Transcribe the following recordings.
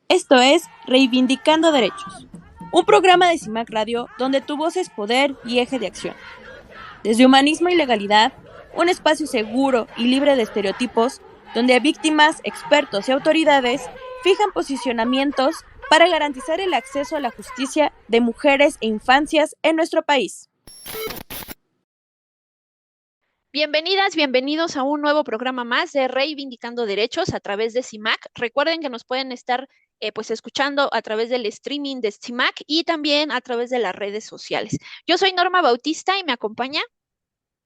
Esto es Reivindicando Derechos, un programa de CIMAC Radio donde tu voz es poder y eje de acción. Desde humanismo y legalidad, un espacio seguro y libre de estereotipos, donde víctimas, expertos y autoridades fijan posicionamientos para garantizar el acceso a la justicia de mujeres e infancias en nuestro país. Bienvenidas, bienvenidos a un nuevo programa más de Reivindicando Derechos a través de CIMAC. Recuerden que nos pueden estar escuchando a través del streaming de CIMAC y también a través de las redes sociales. Yo soy Norma Bautista y me acompaña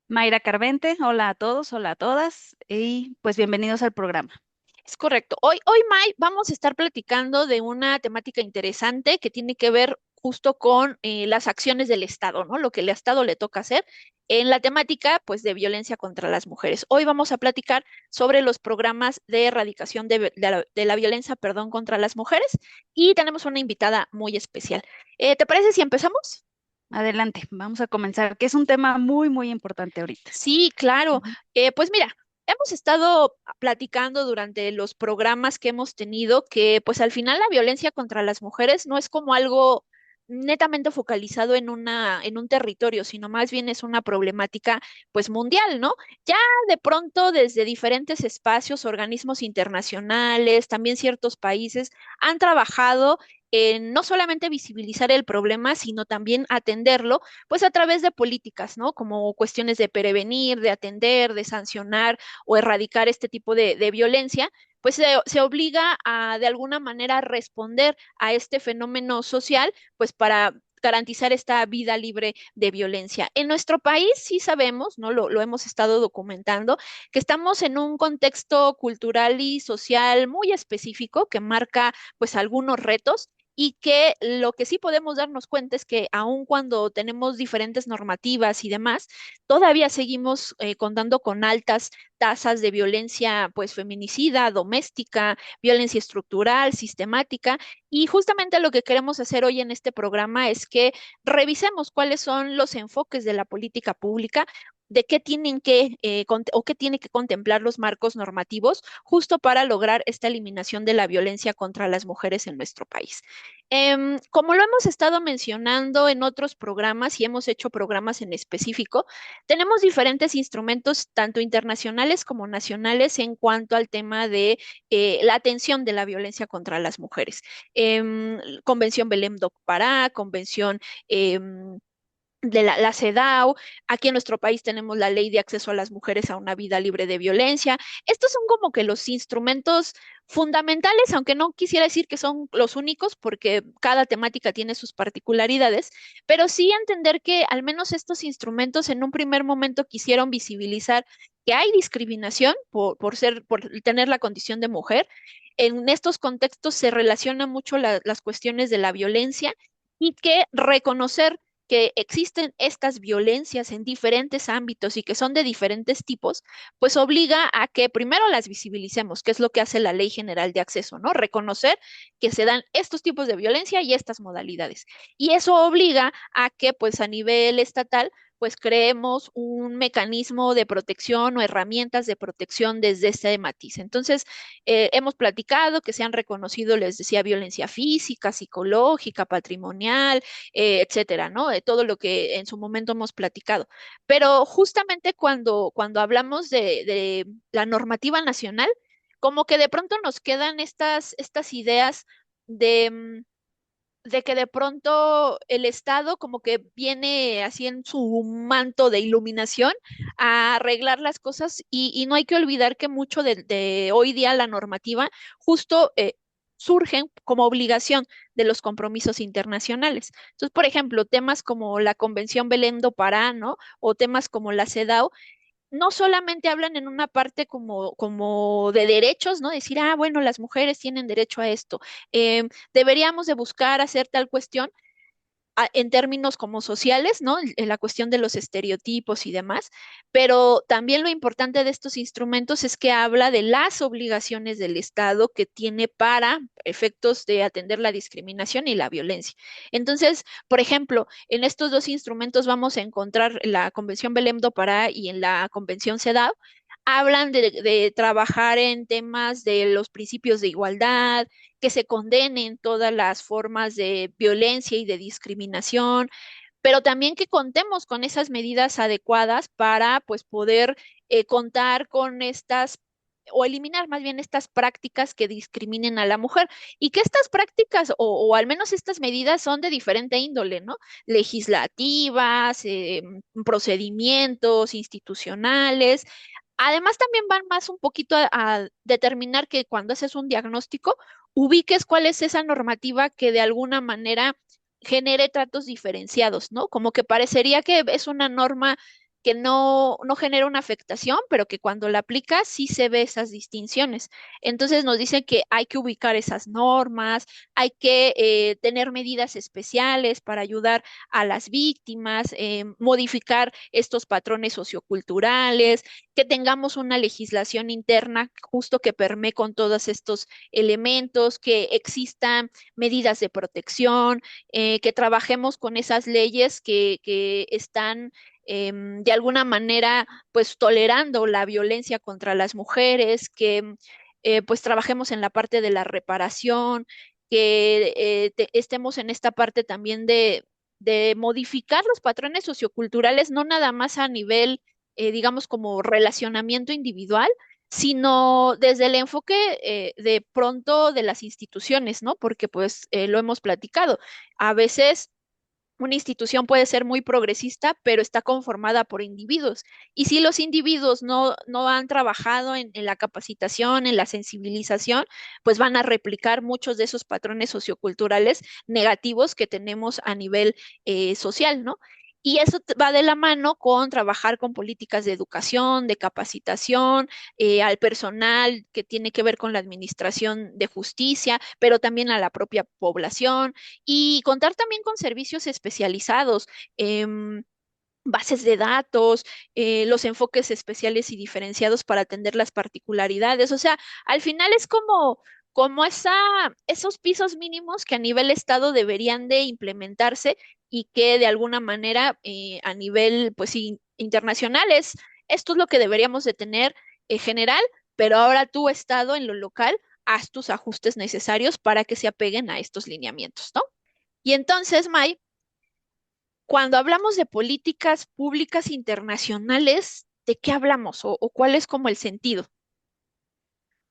Mayra Carvente, hola a todos, hola a todas y pues bienvenidos al programa. Es correcto. Hoy, May, vamos a estar platicando de una temática interesante que tiene que ver justo con las acciones del Estado, ¿no? Lo que el Estado le toca hacer en la temática, pues, de violencia contra las mujeres. Hoy vamos a platicar sobre los programas de erradicación de la violencia, perdón, contra las mujeres y tenemos una invitada muy especial. ¿Te parece si empezamos? Adelante, vamos a comenzar, que es un tema muy importante ahorita. Sí, claro. Ujú. Pues mira, hemos estado platicando durante los programas que hemos tenido que pues al final la violencia contra las mujeres no es como algo netamente focalizado en un territorio, sino más bien es una problemática pues mundial, ¿no? Ya de pronto desde diferentes espacios, organismos internacionales, también ciertos países han trabajado en no solamente visibilizar el problema, sino también atenderlo pues a través de políticas, ¿no? Como cuestiones de prevenir, de atender, de sancionar o erradicar este tipo de violencia, pues se obliga a de alguna manera responder a este fenómeno social, pues para garantizar esta vida libre de violencia. En nuestro país sí sabemos, ¿no? Lo hemos estado documentando, que estamos en un contexto cultural y social muy específico que marca pues algunos retos y que lo que sí podemos darnos cuenta es que aun cuando tenemos diferentes normativas y demás, todavía seguimos contando con altas tasas de violencia, pues feminicida, doméstica, violencia estructural, sistemática. Y justamente lo que queremos hacer hoy en este programa es que revisemos cuáles son los enfoques de la política pública de qué tienen que o qué tiene que contemplar los marcos normativos justo para lograr esta eliminación de la violencia contra las mujeres en nuestro país. Como lo hemos estado mencionando en otros programas y hemos hecho programas en específico, tenemos diferentes instrumentos, tanto internacionales como nacionales, en cuanto al tema de la atención de la violencia contra las mujeres. Convención Belém do Pará, Convención de la CEDAW. Aquí en nuestro país tenemos la Ley de Acceso a las Mujeres a una Vida Libre de Violencia. Estos son como que los instrumentos fundamentales, aunque no quisiera decir que son los únicos, porque cada temática tiene sus particularidades, pero sí entender que al menos estos instrumentos en un primer momento quisieron visibilizar que hay discriminación por tener la condición de mujer. En estos contextos se relacionan mucho las cuestiones de la violencia y que reconocer que existen estas violencias en diferentes ámbitos y que son de diferentes tipos, pues obliga a que primero las visibilicemos, que es lo que hace la Ley General de Acceso, ¿no? Reconocer que se dan estos tipos de violencia y estas modalidades. Y eso obliga a que, pues a nivel estatal, pues creemos un mecanismo de protección o herramientas de protección desde este matiz. Entonces, hemos platicado que se han reconocido, les decía, violencia física, psicológica, patrimonial, etcétera, ¿no? De todo lo que en su momento hemos platicado. Pero justamente cuando hablamos de la normativa nacional, como que de pronto nos quedan estas ideas de, de que de pronto el Estado como que viene así en su manto de iluminación a arreglar las cosas y no hay que olvidar que mucho de hoy día la normativa justo surgen como obligación de los compromisos internacionales. Entonces, por ejemplo, temas como la Convención Belém do Pará, ¿no? O temas como la CEDAW no solamente hablan en una parte como de derechos, ¿no? Decir, ah, bueno, las mujeres tienen derecho a esto. Deberíamos de buscar hacer tal cuestión en términos como sociales, ¿no? En la cuestión de los estereotipos y demás, pero también lo importante de estos instrumentos es que habla de las obligaciones del Estado que tiene para efectos de atender la discriminación y la violencia. Entonces, por ejemplo, en estos dos instrumentos vamos a encontrar la Convención Belém do Pará y en la Convención CEDAW hablan de trabajar en temas de los principios de igualdad, que se condenen todas las formas de violencia y de discriminación, pero también que contemos con esas medidas adecuadas para pues poder contar con estas o eliminar más bien estas prácticas que discriminen a la mujer y que estas prácticas o al menos estas medidas son de diferente índole, ¿no? Legislativas, procedimientos institucionales. Además, también van más un poquito a determinar que cuando haces un diagnóstico, ubiques cuál es esa normativa que de alguna manera genere tratos diferenciados, ¿no? Como que parecería que es una norma que no genera una afectación, pero que cuando la aplicas sí se ve esas distinciones. Entonces nos dicen que hay que ubicar esas normas, hay que tener medidas especiales para ayudar a las víctimas, modificar estos patrones socioculturales, que tengamos una legislación interna justo que permee con todos estos elementos, que existan medidas de protección, que trabajemos con esas leyes que están de alguna manera pues tolerando la violencia contra las mujeres, que pues trabajemos en la parte de la reparación, que estemos en esta parte también de modificar los patrones socioculturales, no nada más a nivel, digamos, como relacionamiento individual, sino desde el enfoque de pronto de las instituciones, ¿no? Porque pues lo hemos platicado. A veces una institución puede ser muy progresista, pero está conformada por individuos. Y si los individuos no han trabajado en la capacitación, en la sensibilización, pues van a replicar muchos de esos patrones socioculturales negativos que tenemos a nivel social, ¿no? Y eso va de la mano con trabajar con políticas de educación, de capacitación, al personal que tiene que ver con la administración de justicia, pero también a la propia población y contar también con servicios especializados, bases de datos, los enfoques especiales y diferenciados para atender las particularidades. O sea, al final es como esos pisos mínimos que a nivel estado deberían de implementarse y que de alguna manera a nivel pues internacional esto es lo que deberíamos de tener general, pero ahora tu estado en lo local haz tus ajustes necesarios para que se apeguen a estos lineamientos, ¿no? Y entonces, May, cuando hablamos de políticas públicas internacionales, ¿de qué hablamos o cuál es como el sentido?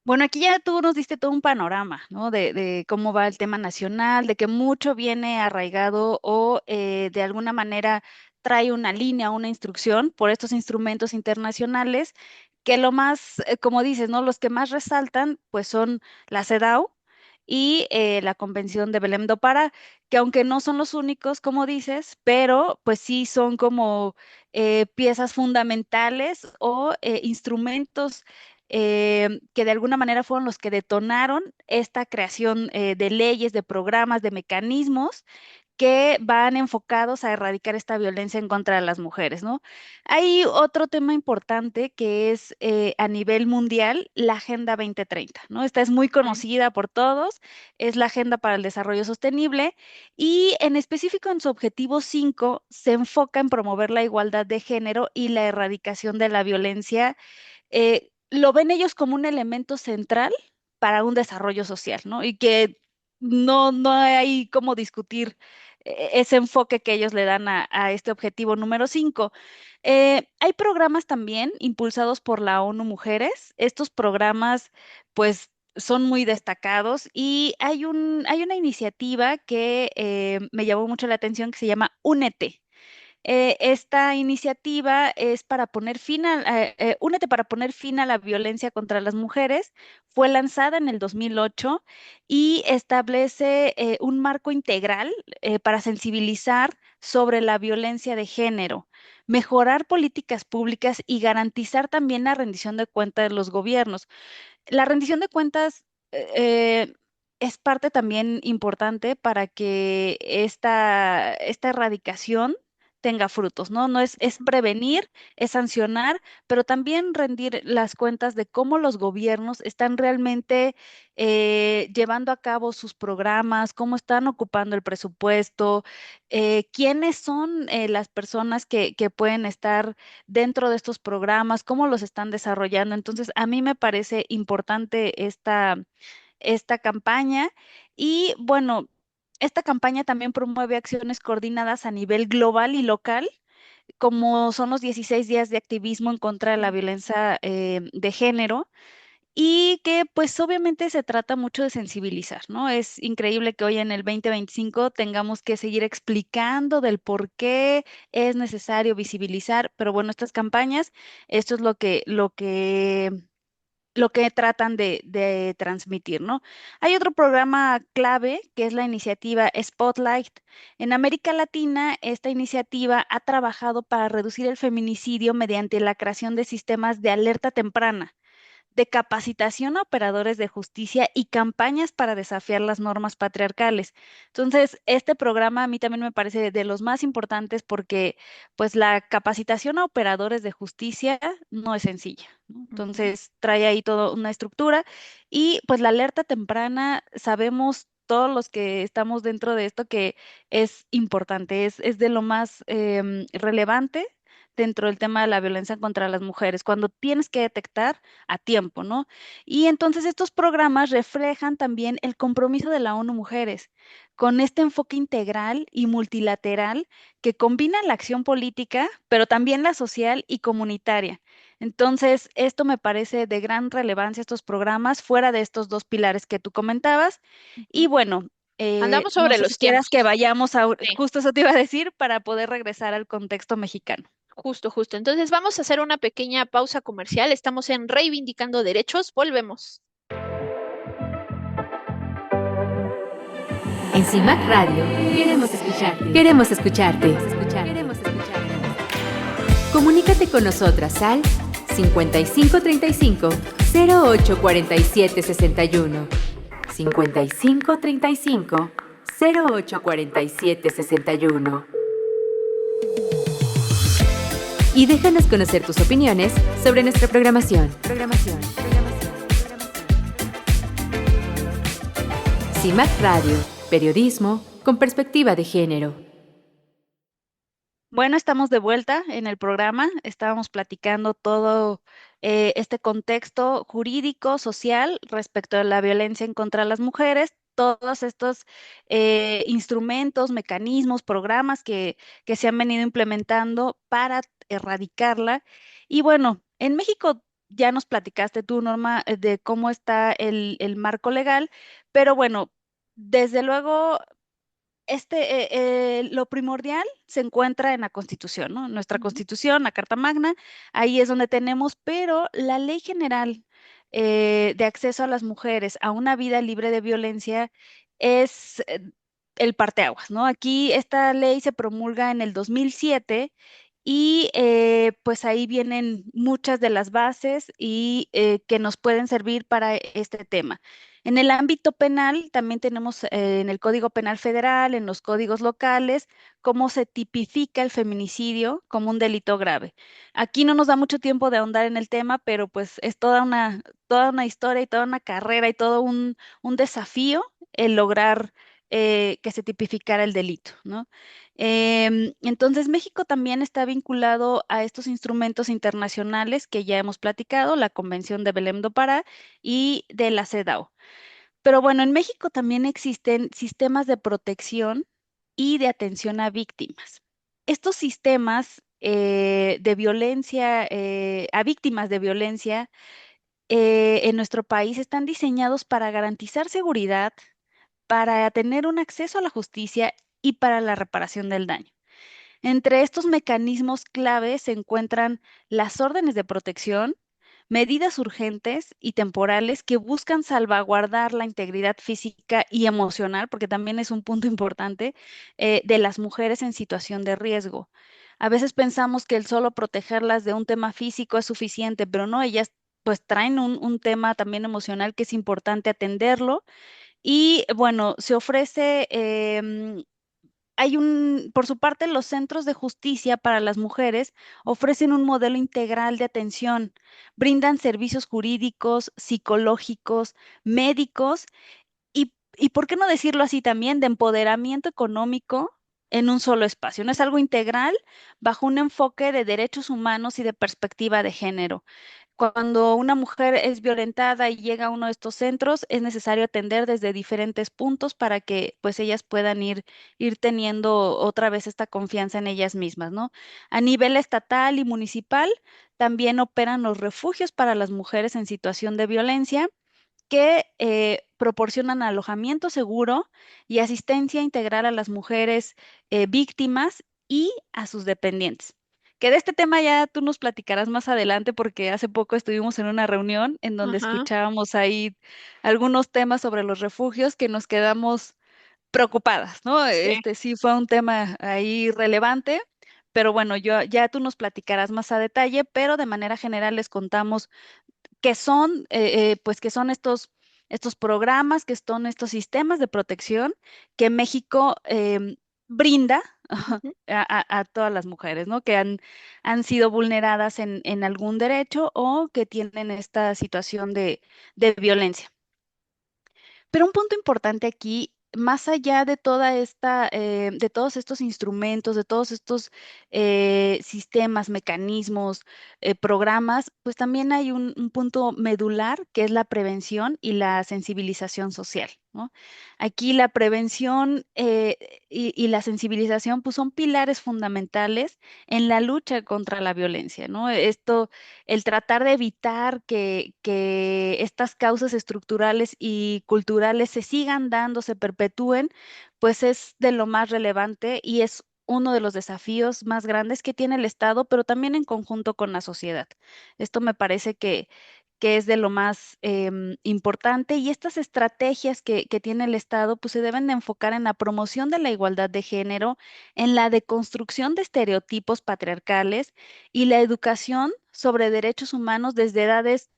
Bueno, aquí ya tú nos diste todo un panorama, ¿no? De cómo va el tema nacional, de que mucho viene arraigado o de alguna manera trae una línea, una instrucción por estos instrumentos internacionales, que lo más, como dices, ¿no? Los que más resaltan, pues son la CEDAW y la Convención de Belém do Pará, que aunque no son los únicos, como dices, pero pues sí son como piezas fundamentales o instrumentos que de alguna manera fueron los que detonaron esta creación de leyes, de programas, de mecanismos que van enfocados a erradicar esta violencia en contra de las mujeres, ¿no? Hay otro tema importante que es a nivel mundial la Agenda 2030, ¿no? Esta es muy Mm. conocida por todos, es la Agenda para el Desarrollo Sostenible y en específico en su objetivo 5 se enfoca en promover la igualdad de género y la erradicación de la violencia. Lo ven ellos como un elemento central para un desarrollo social, ¿no? Y que no hay cómo discutir ese enfoque que ellos le dan a este objetivo número 5. Hay programas también impulsados por la ONU Mujeres. Estos programas, pues, son muy destacados y hay una iniciativa que me llamó mucho la atención que se llama Únete. Esta iniciativa es para poner fin Únete para poner fin a la violencia contra las mujeres. Fue lanzada en el 2008 y establece un marco integral para sensibilizar sobre la violencia de género, mejorar políticas públicas y garantizar también la rendición de cuentas de los gobiernos. La rendición de cuentas es parte también importante para que esta erradicación tenga frutos, ¿no? No es prevenir, es sancionar, pero también rendir las cuentas de cómo los gobiernos están realmente llevando a cabo sus programas, cómo están ocupando el presupuesto, quiénes son las personas que pueden estar dentro de estos programas, cómo los están desarrollando. Entonces, a mí me parece importante esta campaña y bueno, esta campaña también promueve acciones coordinadas a nivel global y local, como son los 16 días de activismo en contra de la violencia de género. Y que pues obviamente se trata mucho de sensibilizar, ¿no? Es increíble que hoy en el 2025 tengamos que seguir explicando del por qué es necesario visibilizar, pero bueno, estas campañas, esto es lo que tratan de transmitir, ¿no? Hay otro programa clave que es la iniciativa Spotlight. En América Latina, esta iniciativa ha trabajado para reducir el feminicidio mediante la creación de sistemas de alerta temprana, de capacitación a operadores de justicia y campañas para desafiar las normas patriarcales. Entonces, este programa a mí también me parece de los más importantes porque pues la capacitación a operadores de justicia no es sencilla, ¿no? Ujú. Entonces, trae ahí toda una estructura y pues la alerta temprana, sabemos todos los que estamos dentro de esto que es importante, es de lo más relevante dentro del tema de la violencia contra las mujeres, cuando tienes que detectar a tiempo, ¿no? Y entonces estos programas reflejan también el compromiso de la ONU Mujeres con este enfoque integral y multilateral que combina la acción política, pero también la social y comunitaria. Entonces, esto me parece de gran relevancia, estos programas, fuera de estos dos pilares que tú comentabas. Y Ujú. bueno, Andamos no sobre sé si los quieras que tiempos. vayamos a, Sí, justo eso te iba a decir, para poder regresar al contexto mexicano. justo, justo. Entonces vamos a hacer una pequeña pausa comercial. Estamos en Reivindicando Derechos. Volvemos. En CIMAC Radio queremos escucharte. Queremos escucharte. Queremos escucharte. Comunícate con nosotras al 5535 0847 61. 5535 0847 61. Y déjanos conocer tus opiniones sobre nuestra programación. CIMAC Radio, periodismo con perspectiva de género. Bueno, estamos de vuelta en el programa. Estábamos platicando todo este contexto jurídico, social respecto a la violencia en contra de las mujeres, todos estos instrumentos, mecanismos, programas que se han venido implementando para erradicarla. Y bueno, en México ya nos platicaste tú, Norma, de cómo está el marco legal, pero bueno, desde luego lo primordial se encuentra en la Constitución, ¿no? Nuestra Ujú. Constitución, la Carta Magna, ahí es donde tenemos, pero la Ley General de Acceso a las Mujeres a una vida libre de violencia es el parteaguas, ¿no? Aquí esta ley se promulga en el 2007 y pues ahí vienen muchas de las bases y que nos pueden servir para este tema. En el ámbito penal, también tenemos en el Código Penal Federal, en los códigos locales, cómo se tipifica el feminicidio como un delito grave. Aquí no nos da mucho tiempo de ahondar en el tema, pero pues es toda una historia y toda una carrera y todo un desafío el lograr que se tipificara el delito, ¿no? Entonces, México también está vinculado a estos instrumentos internacionales que ya hemos platicado, la Convención de Belém do Pará y de la CEDAW. Pero bueno, en México también existen sistemas de protección y de atención a víctimas. Estos sistemas de violencia, a víctimas de violencia en nuestro país están diseñados para garantizar seguridad, para tener un acceso a la justicia y para la reparación del daño. Entre estos mecanismos clave se encuentran las órdenes de protección, medidas urgentes y temporales que buscan salvaguardar la integridad física y emocional, porque también es un punto importante, de las mujeres en situación de riesgo. A veces pensamos que el solo protegerlas de un tema físico es suficiente, pero no, ellas pues traen un tema también emocional que es importante atenderlo y bueno, se ofrece por su parte, los centros de justicia para las mujeres ofrecen un modelo integral de atención, brindan servicios jurídicos, psicológicos, médicos y ¿por qué no decirlo así también, de empoderamiento económico en un solo espacio? No es algo integral bajo un enfoque de derechos humanos y de perspectiva de género. Cuando una mujer es violentada y llega a uno de estos centros, es necesario atender desde diferentes puntos para que pues ellas puedan ir teniendo otra vez esta confianza en ellas mismas, ¿no? A nivel estatal y municipal, también operan los refugios para las mujeres en situación de violencia que proporcionan alojamiento seguro y asistencia integral a las mujeres víctimas y a sus dependientes. Que de este tema ya tú nos platicarás más adelante porque hace poco estuvimos en una reunión en donde Ajá, escuchábamos ahí algunos temas sobre los refugios que nos quedamos preocupadas, ¿no? sí. Este sí fue un tema ahí relevante, pero bueno, ya tú nos platicarás más a detalle, pero de manera general les contamos pues que son estos programas, que son estos sistemas de protección que México brinda Ujú. a todas las mujeres, ¿no? Que han sido vulneradas en algún derecho o que tienen esta situación de violencia. Pero un punto importante aquí, más allá de de todos estos instrumentos, de todos estos sistemas, mecanismos, programas, pues también hay un punto medular que es la prevención y la sensibilización social, ¿no? Aquí la prevención y la sensibilización, pues son pilares fundamentales en la lucha contra la violencia, ¿no? El tratar de evitar que estas causas estructurales y culturales se sigan dando, se perpetúen, pues es de lo más relevante y es uno de los desafíos más grandes que tiene el Estado, pero también en conjunto con la sociedad. Esto me parece que es de lo más importante y estas estrategias que tiene el Estado, pues se deben de enfocar en la promoción de la igualdad de género, en la deconstrucción de estereotipos patriarcales y la educación sobre derechos humanos desde edades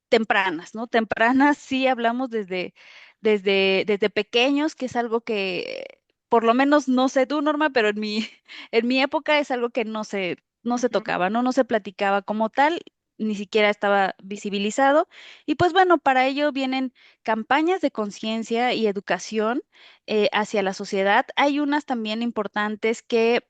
tempranas, ¿no? Tempranas sí hablamos desde pequeños, que es algo que por lo menos no sé tú, Norma, pero en mi época es algo que no se Ujú. tocaba, ¿no? No se platicaba como tal, ni siquiera estaba visibilizado. Y pues bueno, para ello vienen campañas de conciencia y educación hacia la sociedad. Hay unas también importantes que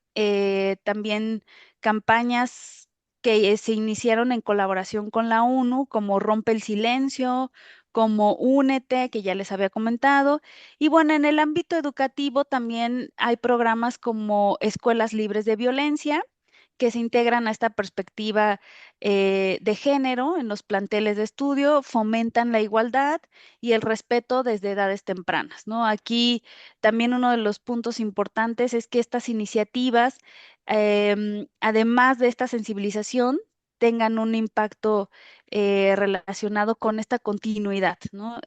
también campañas que se iniciaron en colaboración con la ONU, como Rompe el Silencio, como Únete, que ya les había comentado. Y bueno, en el ámbito educativo también hay programas como Escuelas Libres de Violencia, que se integran a esta perspectiva de género en los planteles de estudio, fomentan la igualdad y el respeto desde edades tempranas, ¿no? Aquí también uno de los puntos importantes es que estas iniciativas además de esta sensibilización, tengan un impacto relacionado con esta continuidad, ¿no?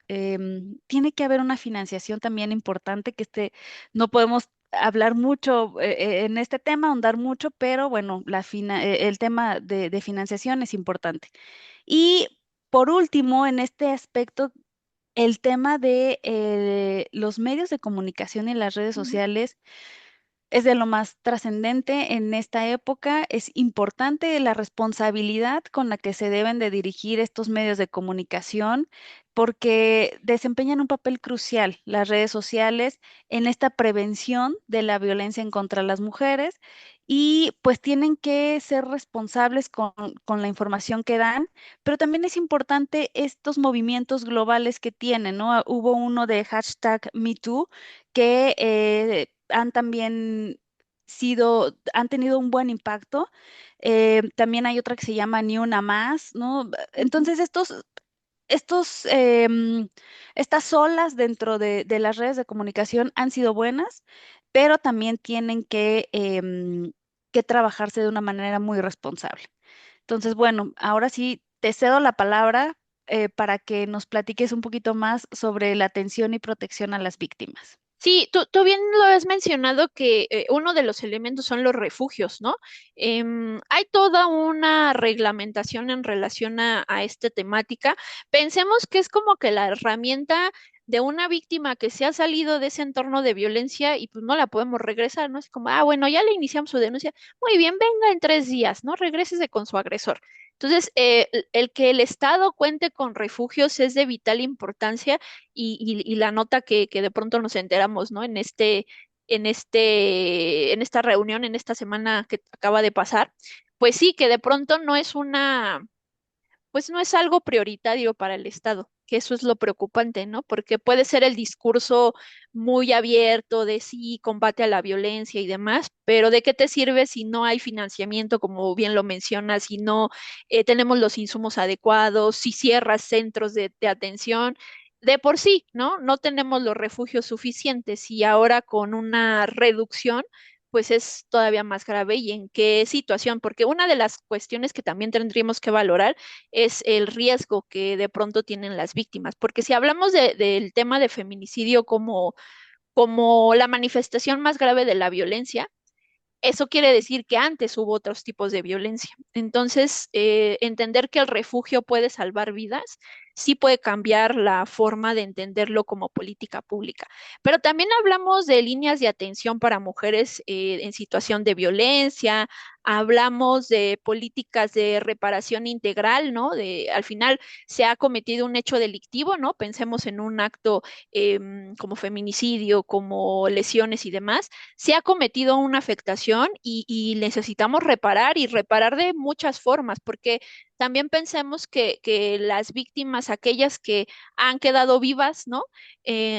Tiene que haber una financiación también importante no podemos hablar mucho en este tema, ahondar mucho, pero bueno, el tema de financiación es importante. Y por último, en este aspecto, el tema de los medios de comunicación y las redes Ujú. sociales es de lo más trascendente en esta época. Es importante la responsabilidad con la que se deben de dirigir estos medios de comunicación porque desempeñan un papel crucial las redes sociales en esta prevención de la violencia en contra de las mujeres y pues tienen que ser responsables con la información que dan, pero también es importante estos movimientos globales que tienen, ¿no? Hubo uno de hashtag #MeToo que han también han tenido un buen impacto. También hay otra que se llama Ni Una Más, ¿no? Ujú. Entonces, estos, em, estas olas dentro de las redes de comunicación han sido buenas, pero también tienen que trabajarse de una manera muy responsable. Entonces, bueno, ahora sí te cedo la palabra para que nos platiques un poquito más sobre la atención y protección a las víctimas. Sí, tú bien lo has mencionado que uno de los elementos son los refugios, ¿no? Hay toda una reglamentación en relación a esta temática. Pensemos que es como que la herramienta de una víctima que se ha salido de ese entorno de violencia y pues no la podemos regresar, ¿no? Es como, ah, bueno, ya le iniciamos su denuncia, muy bien, venga en 3 días, ¿no? Regrésese con su agresor. Entonces, el que el Estado cuente con refugios es de vital importancia y la nota que de pronto nos enteramos, ¿no? En esta reunión, en esta semana que acaba de pasar, pues sí, que de pronto pues no es algo prioritario para el Estado, que eso es lo preocupante, ¿no? Porque puede ser el discurso muy abierto de sí, combate a la violencia y demás, pero ¿de qué te sirve si no hay financiamiento, como bien lo mencionas, si no tenemos los insumos adecuados, si cierras centros de atención? De por sí, ¿no? No tenemos los refugios suficientes y ahora con una reducción pues es todavía más grave y en qué situación, porque una de las cuestiones que también tendríamos que valorar es el riesgo que de pronto tienen las víctimas, porque si hablamos del tema de feminicidio como la manifestación más grave de la violencia, eso quiere decir que antes hubo otros tipos de violencia. Entonces, entender que el refugio puede salvar vidas, sí puede cambiar la forma de entenderlo como política pública. Pero también hablamos de líneas de atención para mujeres en situación de violencia, hablamos de políticas de reparación integral, ¿no? Al final se ha cometido un hecho delictivo, ¿no? Pensemos en un acto como feminicidio, como lesiones y demás, se ha cometido una afectación y necesitamos reparar y reparar de muchas formas, porque también pensemos que las víctimas, aquellas que han quedado vivas, ¿no?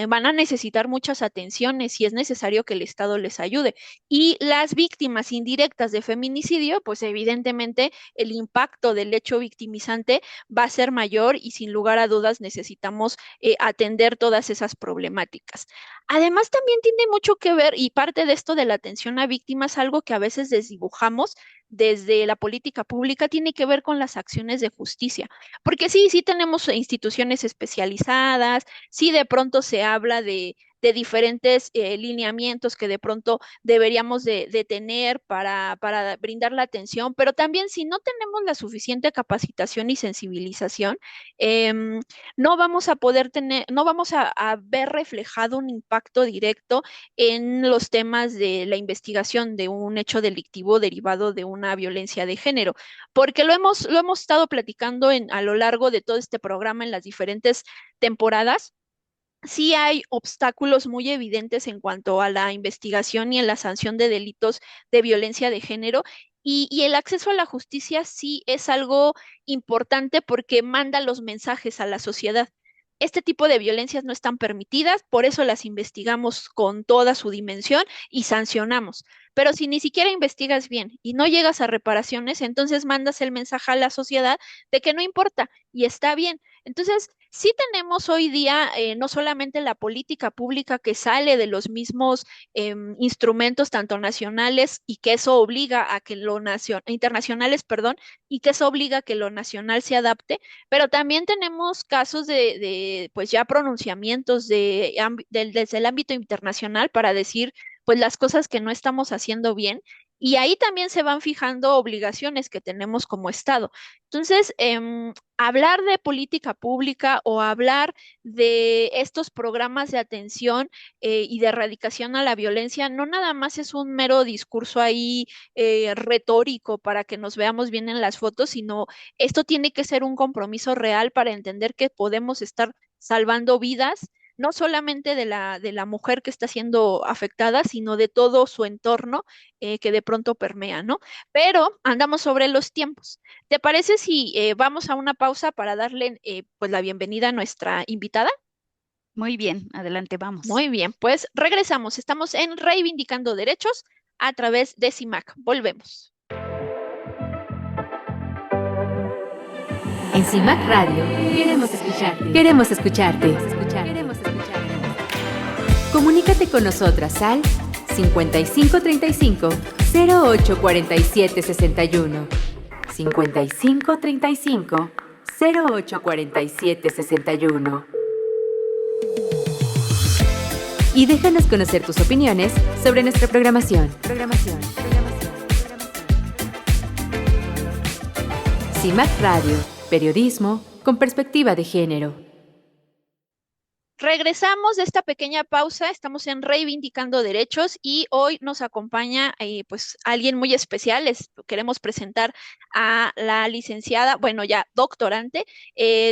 Van a necesitar muchas atenciones y es necesario que el Estado les ayude. Y las víctimas indirectas de feminicidio, pues evidentemente el impacto del hecho victimizante va a ser mayor y sin lugar a dudas necesitamos atender todas esas problemáticas. Además, también tiene mucho que ver, y parte de esto de la atención a víctimas, algo que a veces desdibujamos desde la política pública, tiene que ver con las acciones de justicia. Porque sí, sí tenemos instituciones especializadas, sí de pronto se habla de diferentes lineamientos que de pronto deberíamos de tener para brindar la atención, pero también si no tenemos la suficiente capacitación y sensibilización, em, no vamos a poder tener, no vamos a ver reflejado un impacto directo en los temas de la investigación de un hecho delictivo derivado de una violencia de género, porque lo hemos estado platicando a lo largo de todo este programa en las diferentes temporadas. Sí hay obstáculos muy evidentes en cuanto a la investigación y en la sanción de delitos de violencia de género. Y el acceso a la justicia sí es algo importante porque manda los mensajes a la sociedad. Este tipo de violencias no están permitidas, por eso las investigamos con toda su dimensión y sancionamos. Pero si ni siquiera investigas bien y no llegas a reparaciones, entonces mandas el mensaje a la sociedad de que no importa y está bien. Entonces, sí tenemos hoy día no solamente la política pública que sale de los mismos instrumentos, tanto nacionales, y que eso obliga a que internacionales, perdón, y que eso obliga a que lo nacional se adapte, pero también tenemos casos pues ya pronunciamientos desde el ámbito internacional para decir, pues las cosas que no estamos haciendo bien. Y ahí también se van fijando obligaciones que tenemos como Estado. Entonces, hablar de política pública o hablar de estos programas de atención y de erradicación a la violencia no nada más es un mero discurso ahí retórico para que nos veamos bien en las fotos, sino esto tiene que ser un compromiso real para entender que podemos estar salvando vidas, no solamente de la mujer que está siendo afectada, sino de todo su entorno que de pronto permea, ¿no? Pero andamos sobre los tiempos. ¿Te parece si vamos a una pausa para darle pues la bienvenida a nuestra invitada? Muy bien, adelante, vamos. Muy bien, pues regresamos. Estamos en Reivindicando Derechos a través de CIMAC. Volvemos. En CIMAC Radio queremos escucharte. Queremos escucharte. Queremos escucharte. Comunícate con nosotras al 5535 0847 61. 5535 0847 61. Y déjanos conocer tus opiniones sobre nuestra programación. CIMAC Radio, periodismo con perspectiva de género. Regresamos de esta pequeña pausa, estamos en Reivindicando Derechos y hoy nos acompaña pues alguien muy especial. Queremos presentar a la licenciada, bueno, ya doctorante,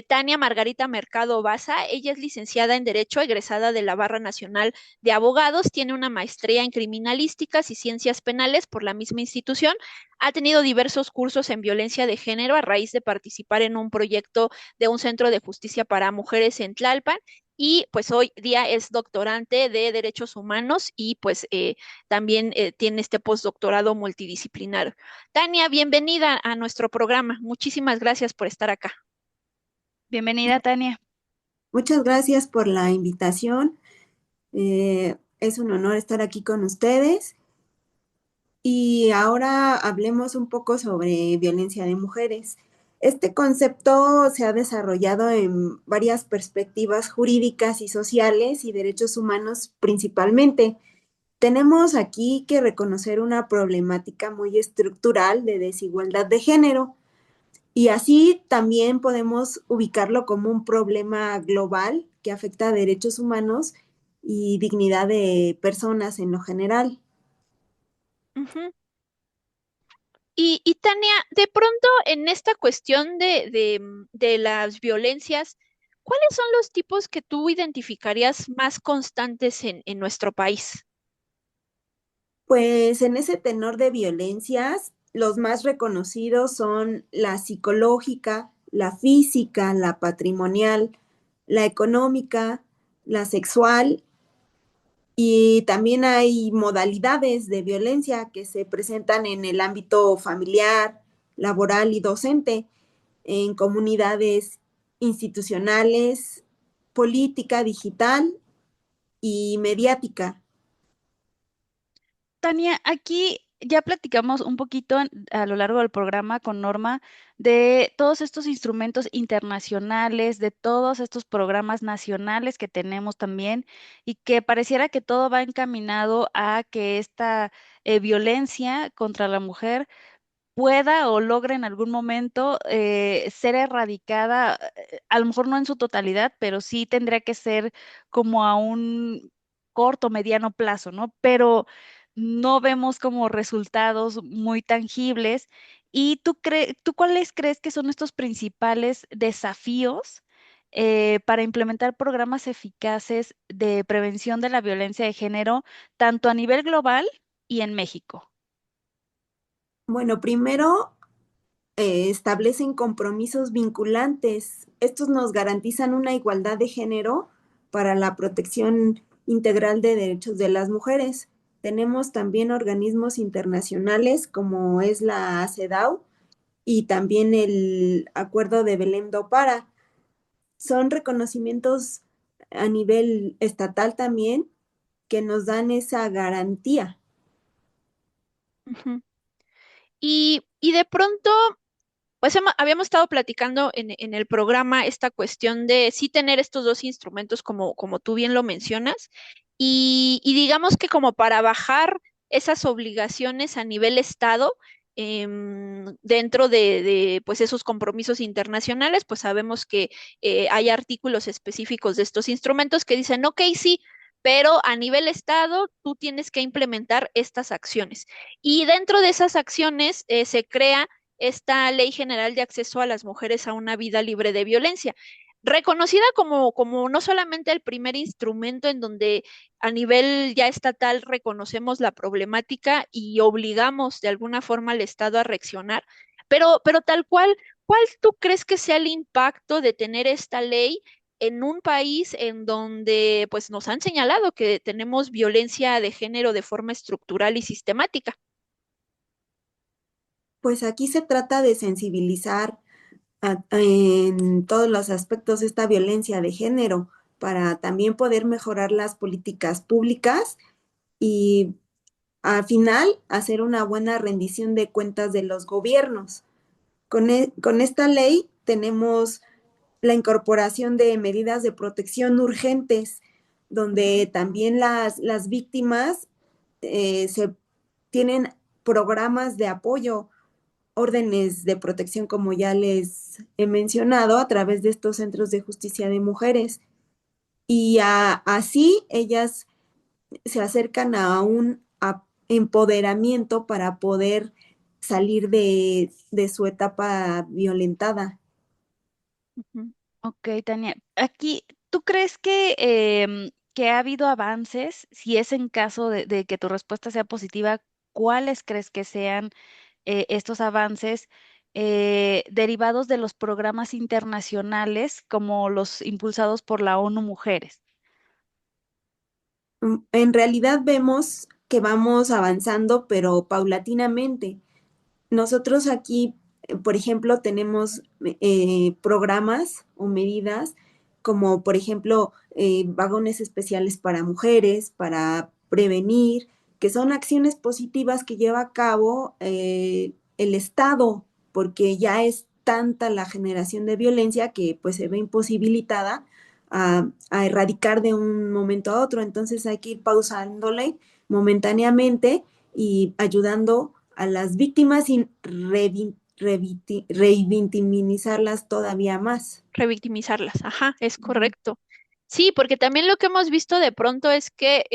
Tania Margarita Mercado Baza. Ella es licenciada en Derecho, egresada de la Barra Nacional de Abogados, tiene una maestría en Criminalísticas y Ciencias Penales por la misma institución. Ha tenido diversos cursos en violencia de género a raíz de participar en un proyecto de un centro de justicia para mujeres en Tlalpan y pues hoy día es doctorante de Derechos Humanos y pues también tiene este postdoctorado multidisciplinario. Tania, bienvenida a nuestro programa. Muchísimas gracias por estar acá. Bienvenida, Tania. Muchas gracias por la invitación. Es un honor estar aquí con ustedes. Y ahora hablemos un poco sobre violencia de mujeres. Este concepto se ha desarrollado en varias perspectivas jurídicas y sociales y derechos humanos principalmente. Tenemos aquí que reconocer una problemática muy estructural de desigualdad de género y así también podemos ubicarlo como un problema global que afecta a derechos humanos y dignidad de personas en lo general. Ujú. Y Tania, de pronto en esta cuestión de las violencias, ¿cuáles son los tipos que tú identificarías más constantes en nuestro país? Pues en ese tenor de violencias, los más reconocidos son la psicológica, la física, la patrimonial, la económica, la sexual y también hay modalidades de violencia que se presentan en el ámbito familiar, laboral y docente, en comunidades institucionales, política, digital y mediática. Tania, aquí ya platicamos un poquito a lo largo del programa con Norma de todos estos instrumentos internacionales, de todos estos programas nacionales que tenemos también y que pareciera que todo va encaminado a que esta violencia contra la mujer pueda o logre en algún momento ser erradicada, a lo mejor no en su totalidad, pero sí tendría que ser como a un corto, mediano plazo, ¿no? Pero no vemos como resultados muy tangibles. ¿Y tú cuáles crees que son estos principales desafíos para implementar programas eficaces de prevención de la violencia de género, tanto a nivel global y en México? Bueno, primero establecen compromisos vinculantes. Estos nos garantizan una igualdad de género para la protección integral de derechos de las mujeres. Tenemos también organismos internacionales como es la CEDAW y también el Acuerdo de Belém do Pará. Son reconocimientos a nivel estatal también que nos dan esa garantía. Ujú. Y de pronto, pues habíamos estado platicando en el programa esta cuestión de sí tener estos dos instrumentos como tú bien lo mencionas y digamos que como para bajar esas obligaciones a nivel Estado dentro pues esos compromisos internacionales, pues sabemos que hay artículos específicos de estos instrumentos que dicen, ok, sí, pero a nivel Estado tú tienes que implementar estas acciones. Y dentro de esas acciones se crea esta Ley General de Acceso a las Mujeres a una Vida Libre de Violencia, reconocida como no solamente el primer instrumento en donde a nivel ya estatal reconocemos la problemática y obligamos de alguna forma al Estado a reaccionar, pero tal cual, ¿cuál tú crees que sea el impacto de tener esta ley en un país en donde pues nos han señalado que tenemos violencia de género de forma estructural y sistemática? Pues aquí se trata de sensibilizar en todos los aspectos esta violencia de género para también poder mejorar las políticas públicas y al final hacer una buena rendición de cuentas de los gobiernos. Con esta ley tenemos la incorporación de medidas de protección urgentes, donde también las víctimas se tienen programas de apoyo, órdenes de protección, como ya les he mencionado, a través de estos centros de justicia de mujeres. y así ellas se acercan a un empoderamiento para poder salir de su etapa violentada. Ujú. Ok, Tania. Aquí, ¿tú crees que ha habido avances? Si es en caso de que tu respuesta sea positiva, ¿cuáles crees que sean estos avances derivados de los programas internacionales como los impulsados por la ONU Mujeres? En realidad vemos que vamos avanzando, pero paulatinamente. Nosotros aquí, por ejemplo, tenemos programas o medidas como, por ejemplo, vagones especiales para mujeres, para prevenir, que son acciones positivas que lleva a cabo el Estado, porque ya es tanta la generación de violencia que pues se ve imposibilitada a erradicar de un momento a otro. Entonces hay que ir pausándole momentáneamente y ayudando a las víctimas sin revictimizarlas todavía más. Revictimizarlas, ajá, es correcto. Sí, porque también lo que hemos visto de pronto es que,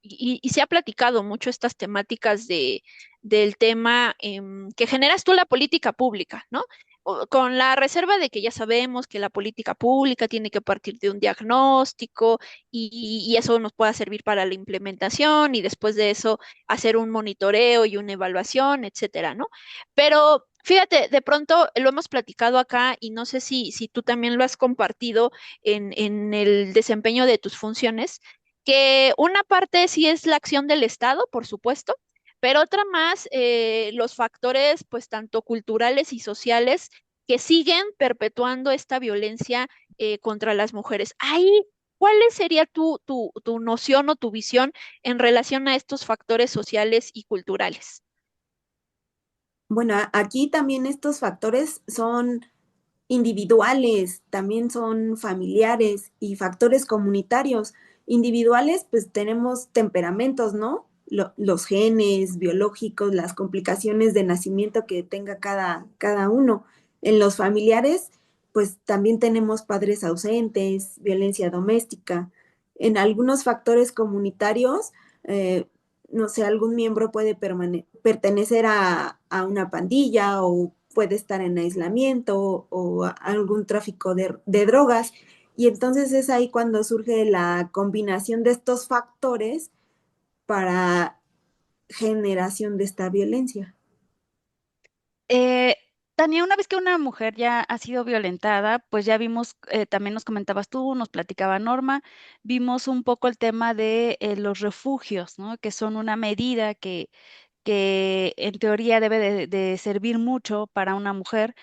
y se ha platicado mucho estas temáticas del tema que generas tú la política pública, ¿no? Con la reserva de que ya sabemos que la política pública tiene que partir de un diagnóstico y eso nos pueda servir para la implementación y después de eso hacer un monitoreo y una evaluación, etcétera, ¿no? Pero fíjate, de pronto lo hemos platicado acá y no sé si tú también lo has compartido en el desempeño de tus funciones, que una parte sí es la acción del Estado, por supuesto, pero otra más los factores, pues, tanto culturales y sociales que siguen perpetuando esta violencia contra las mujeres. Ahí, ¿cuál sería tu noción o tu visión en relación a estos factores sociales y culturales? Bueno, aquí también estos factores son individuales, también son familiares y factores comunitarios. Individuales, pues tenemos temperamentos, ¿no? Los genes biológicos, las complicaciones de nacimiento que tenga cada uno. En los familiares, pues también tenemos padres ausentes, violencia doméstica. En algunos factores comunitarios, eh, no sé, algún miembro puede pertenecer a una pandilla o puede estar en aislamiento o algún tráfico de drogas. Y entonces es ahí cuando surge la combinación de estos factores para generación de esta violencia. Eh, Tania, una vez que una mujer ya ha sido violentada, pues ya vimos, también nos comentabas tú, nos platicaba Norma, vimos un poco el tema de los refugios, ¿no? Que son una medida que en teoría debe de servir mucho para una mujer.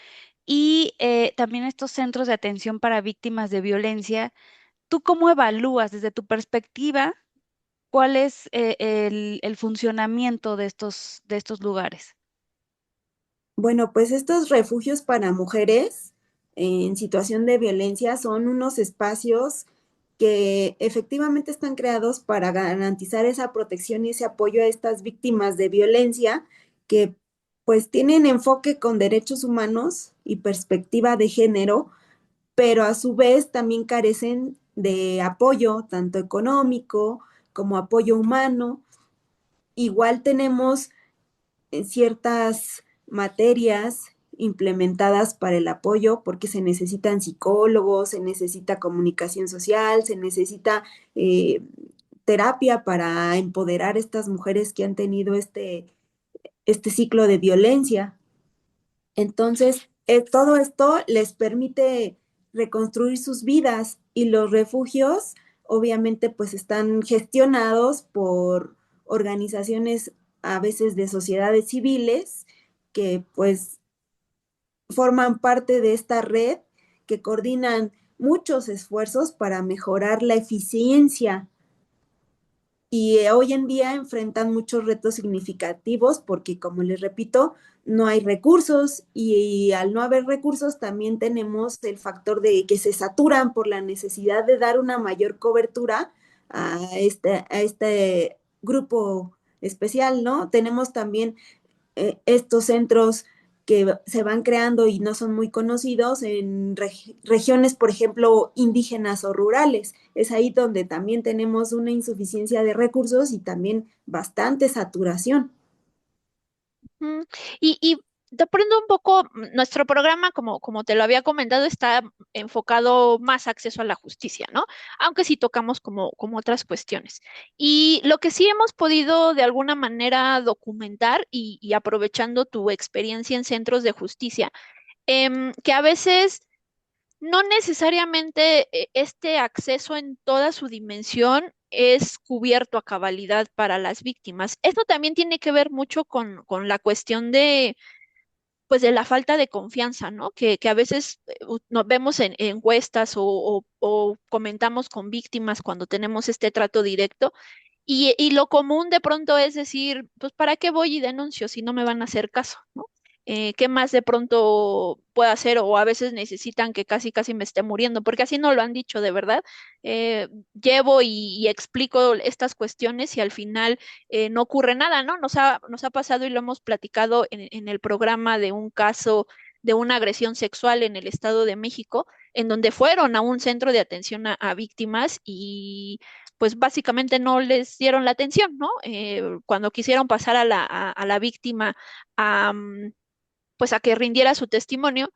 Y también estos centros de atención para víctimas de violencia. ¿Tú cómo evalúas desde tu perspectiva cuál es el funcionamiento de estos lugares? Bueno, pues estos refugios para mujeres en situación de violencia son unos espacios que efectivamente están creados para garantizar esa protección y ese apoyo a estas víctimas de violencia que pues tienen enfoque con derechos humanos y perspectiva de género, pero a su vez también carecen de apoyo, tanto económico como apoyo humano. Igual tenemos ciertas materias implementadas para el apoyo, porque se necesitan psicólogos, se necesita comunicación social, se necesita eh, terapia para empoderar a estas mujeres que han tenido este ciclo de violencia. Entonces, todo esto les permite reconstruir sus vidas y los refugios, obviamente, pues están gestionados por organizaciones a veces de sociedades civiles que pues forman parte de esta red que coordinan muchos esfuerzos para mejorar la eficiencia y hoy en día enfrentan muchos retos significativos porque, como les repito, no hay recursos y, al no haber recursos también tenemos el factor de que se saturan por la necesidad de dar una mayor cobertura a este grupo especial, ¿no? Tenemos también estos centros que se van creando y no son muy conocidos en regiones, por ejemplo, indígenas o rurales. Es ahí donde también tenemos una insuficiencia de recursos y también bastante saturación. Mm, y de pronto un poco, nuestro programa, como te lo había comentado, está enfocado más a acceso a la justicia, ¿no? Aunque sí tocamos como otras cuestiones. Y lo que sí hemos podido de alguna manera documentar y aprovechando tu experiencia en centros de justicia, que a veces no necesariamente este acceso en toda su dimensión es cubierto a cabalidad para las víctimas. Esto también tiene que ver mucho con la cuestión pues, de la falta de confianza, ¿no? Que a veces nos vemos en encuestas o comentamos con víctimas cuando tenemos este trato directo. Y lo común de pronto es decir, pues ¿para qué voy y denuncio si no me van a hacer caso, ¿no? ¿Qué más de pronto puedo hacer? O a veces necesitan que casi casi me esté muriendo, porque así no lo han dicho de verdad. Llevo y explico estas cuestiones y al final no ocurre nada, ¿no? Nos ha pasado y lo hemos platicado en el programa de un caso de una agresión sexual en el Estado de México, en donde fueron a un centro de atención a víctimas y pues básicamente no les dieron la atención, ¿no? Cuando quisieron pasar a la víctima a, pues a que rindiera su testimonio,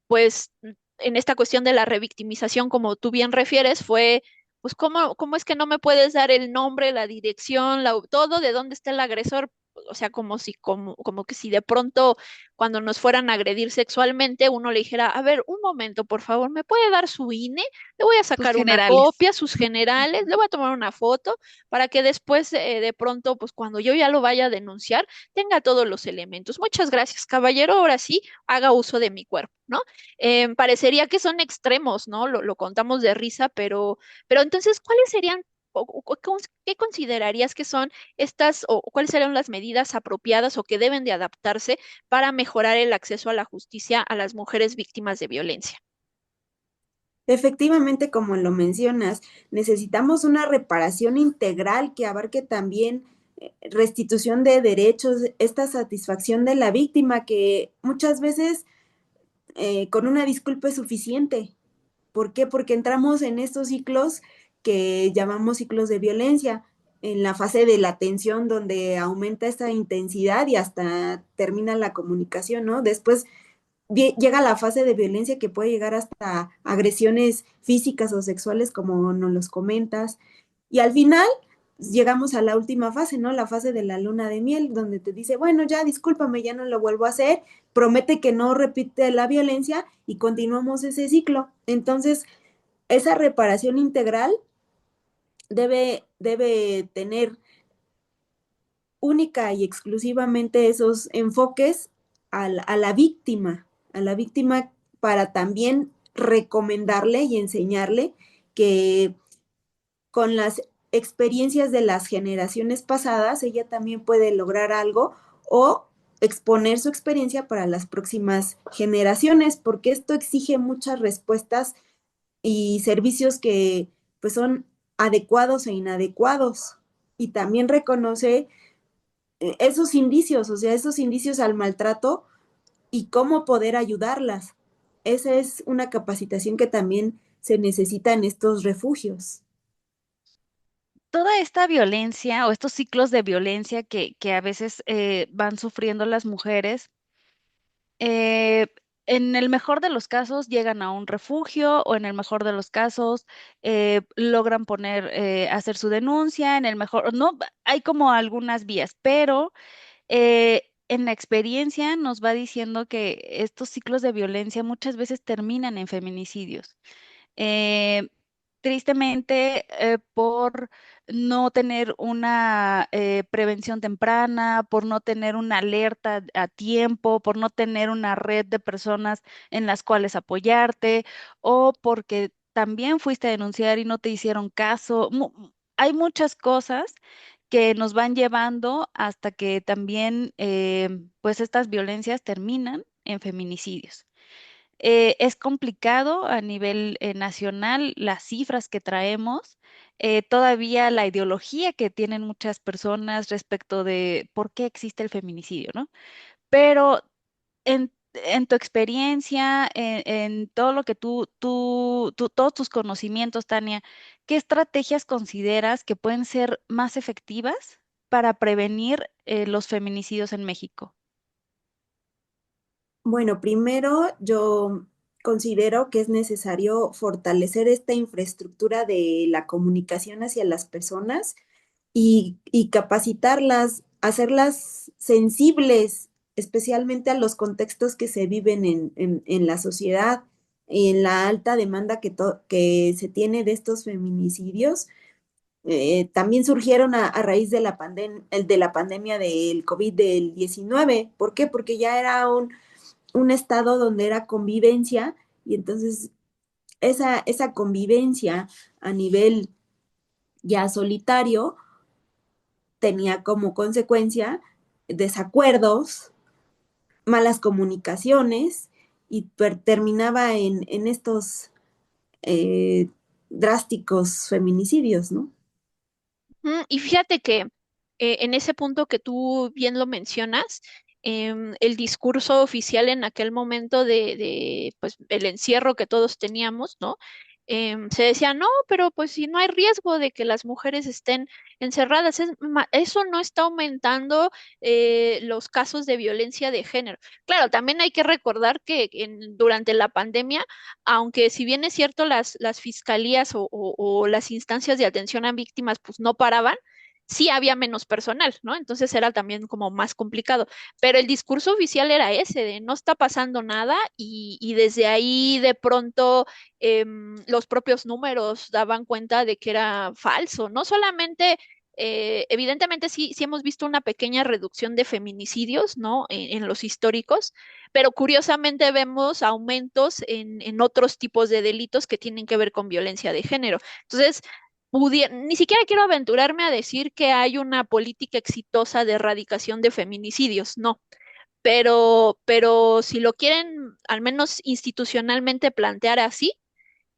pues en esta cuestión de la revictimización, como tú bien refieres, fue, pues, ¿cómo es que no me puedes dar el nombre, la dirección, todo de dónde está el agresor? O sea, como que si de pronto cuando nos fueran a agredir sexualmente, uno le dijera, a ver, un momento, por favor, ¿me puede dar su INE? Le voy a Sus sacar una generales. copia, sus generales, le voy a tomar una foto para que después, de pronto, pues cuando yo ya lo vaya a denunciar, tenga todos los elementos. Muchas gracias, caballero. Ahora sí, haga uso de mi cuerpo, ¿no? Parecería que son extremos, ¿no? Lo contamos de risa, pero entonces, ¿cuáles serían qué considerarías que son estas o cuáles serían las medidas apropiadas o que deben de adaptarse para mejorar el acceso a la justicia a las mujeres víctimas de violencia? Efectivamente, como lo mencionas, necesitamos una reparación integral que abarque también restitución de derechos, esta satisfacción de la víctima que muchas veces con una disculpa es suficiente. ¿Por qué? Porque entramos en estos ciclos que llamamos ciclos de violencia, en la fase de la tensión donde aumenta esta intensidad y hasta termina la comunicación, ¿no? Después llega la fase de violencia que puede llegar hasta agresiones físicas o sexuales, como nos los comentas. Y al final llegamos a la última fase, ¿no? La fase de la luna de miel, donde te dice, bueno, ya discúlpame, ya no lo vuelvo a hacer, promete que no repite la violencia y continuamos ese ciclo. Entonces, esa reparación integral debe tener única y exclusivamente esos enfoques a la víctima para también recomendarle y enseñarle que con las experiencias de las generaciones pasadas, ella también puede lograr algo o exponer su experiencia para las próximas generaciones, porque esto exige muchas respuestas y servicios que pues son adecuados e inadecuados. Y también reconoce esos indicios, o sea, esos indicios al maltrato y cómo poder ayudarlas. Esa es una capacitación que también se necesita en estos refugios. Toda esta violencia o estos ciclos de violencia que a veces van sufriendo las mujeres, eh, en el mejor de los casos llegan a un refugio o en el mejor de los casos logran hacer su denuncia, en el mejor, no, hay como algunas vías, pero en la experiencia nos va diciendo que estos ciclos de violencia muchas veces terminan en feminicidios. Eh, Tristemente, por no tener una prevención temprana, por no tener una alerta a tiempo, por no tener una red de personas en las cuales apoyarte, o porque también fuiste a denunciar y no te hicieron caso. Hay muchas cosas que nos van llevando hasta que también, pues, estas violencias terminan en feminicidios. Es complicado a nivel nacional las cifras que traemos, todavía la ideología que tienen muchas personas respecto de por qué existe el feminicidio, ¿no? Pero en tu experiencia, en todo lo que todos tus conocimientos, Tania, ¿qué estrategias consideras que pueden ser más efectivas para prevenir los feminicidios en México? Bueno, primero yo considero que es necesario fortalecer esta infraestructura de la comunicación hacia las personas y capacitarlas, hacerlas sensibles, especialmente a los contextos que se viven en la sociedad, en la alta demanda que se tiene de estos feminicidios. También surgieron a raíz de de la pandemia del COVID-19. ¿Por qué? Porque ya era un estado donde era convivencia y entonces esa convivencia a nivel ya solitario tenía como consecuencia desacuerdos, malas comunicaciones y terminaba en estos eh, drásticos feminicidios, ¿no? Y fíjate que en ese punto que tú bien lo mencionas, el discurso oficial en aquel momento pues, el encierro que todos teníamos, ¿no? Se decía, no, pero pues si no hay riesgo de que las mujeres estén encerradas, eso no está aumentando los casos de violencia de género. Claro, también hay que recordar que durante la pandemia, aunque si bien es cierto las fiscalías o las instancias de atención a víctimas pues no paraban, sí había menos personal, ¿no? Entonces era también como más complicado. Pero el discurso oficial era ese, de no está pasando nada y desde ahí de pronto los propios números daban cuenta de que era falso. No solamente, evidentemente sí hemos visto una pequeña reducción de feminicidios, ¿no? En los históricos, pero curiosamente vemos aumentos en otros tipos de delitos que tienen que ver con violencia de género. Entonces, ni siquiera quiero aventurarme a decir que hay una política exitosa de erradicación de feminicidios, no. Pero si lo quieren al menos institucionalmente plantear así,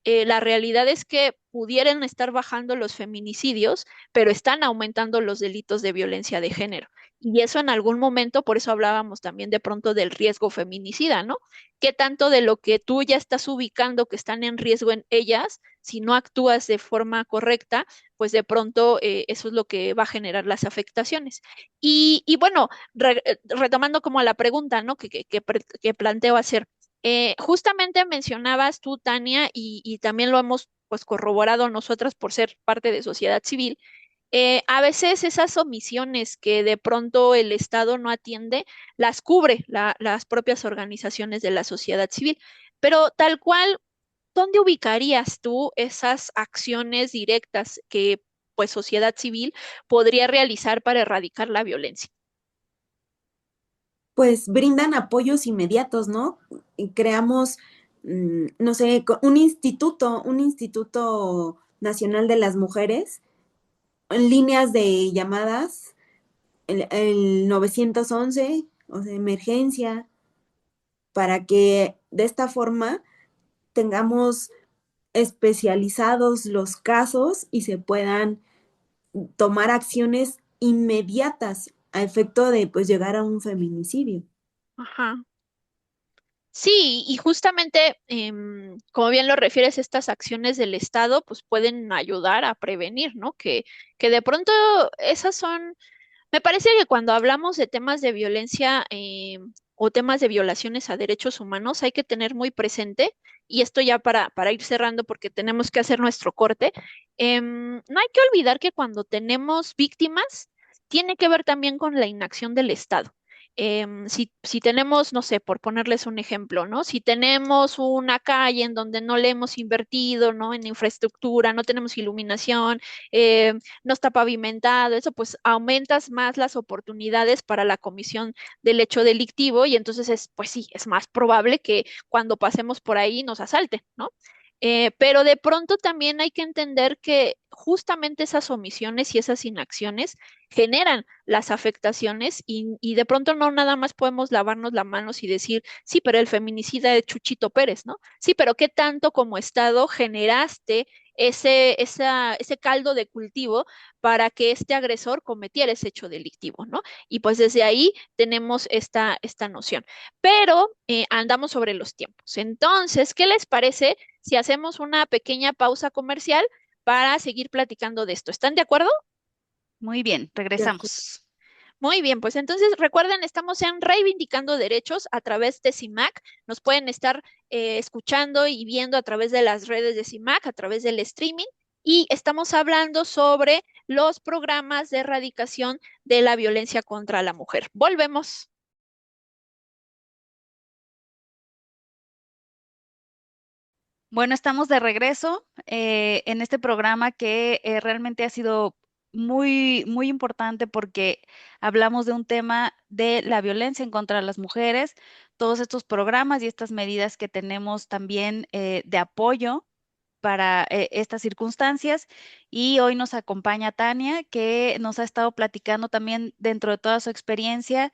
la realidad es que pudieran estar bajando los feminicidios, pero están aumentando los delitos de violencia de género. Y eso en algún momento, por eso hablábamos también de pronto del riesgo feminicida, ¿no? ¿Qué tanto de lo que tú ya estás ubicando que están en riesgo en ellas, si no actúas de forma correcta, pues de pronto eso es lo que va a generar las afectaciones? Y bueno, retomando como a la pregunta, ¿no? Que planteo hacer. Justamente mencionabas tú, Tania, y también lo hemos pues corroborado nosotras por ser parte de sociedad civil, a veces esas omisiones que de pronto el Estado no atiende, las cubre las propias organizaciones de la sociedad civil. Pero tal cual, ¿dónde ubicarías tú esas acciones directas que pues sociedad civil podría realizar para erradicar la violencia? Pues brindan apoyos inmediatos, ¿no? Y creamos, no sé, un instituto nacional de las mujeres, en líneas de llamadas, el 911, o sea, emergencia, para que de esta forma tengamos especializados los casos y se puedan tomar acciones inmediatas a efecto de pues llegar a un feminicidio. Ajá. Sí, y justamente, como bien lo refieres, estas acciones del Estado pues pueden ayudar a prevenir, ¿no? Que de pronto esas son, me parece que cuando hablamos de temas de violencia o temas de violaciones a derechos humanos hay que tener muy presente, y esto ya para ir cerrando porque tenemos que hacer nuestro corte, no hay que olvidar que cuando tenemos víctimas, tiene que ver también con la inacción del Estado. Si tenemos, no sé, por ponerles un ejemplo, ¿no? Si tenemos una calle en donde no le hemos invertido, ¿no? En infraestructura, no tenemos iluminación, no está pavimentado, eso pues aumentas más las oportunidades para la comisión del hecho delictivo y entonces pues sí, es más probable que cuando pasemos por ahí nos asalten, ¿no? Pero de pronto también hay que entender que justamente esas omisiones y esas inacciones generan las afectaciones y de pronto no nada más podemos lavarnos las manos y decir, sí, pero el feminicida es Chuchito Pérez, ¿no? Sí, pero ¿qué tanto como Estado generaste ese caldo de cultivo para que este agresor cometiera ese hecho delictivo, ¿no? Y pues desde ahí tenemos esta noción. Pero andamos sobre los tiempos. Entonces, ¿qué les parece si hacemos una pequeña pausa comercial para seguir platicando de esto? ¿Están de acuerdo? Muy bien, De acuerdo. regresamos. Muy bien, pues entonces recuerden, estamos en Reivindicando Derechos a través de CIMAC. Nos pueden estar escuchando y viendo a través de las redes de CIMAC, a través del streaming. Y estamos hablando sobre los programas de erradicación de la violencia contra la mujer. Volvemos. Bueno, estamos de regreso en este programa que realmente ha sido muy, muy importante porque hablamos de un tema de la violencia en contra de las mujeres, todos estos programas y estas medidas que tenemos también de apoyo para estas circunstancias. Y hoy nos acompaña Tania, que nos ha estado platicando también dentro de toda su experiencia,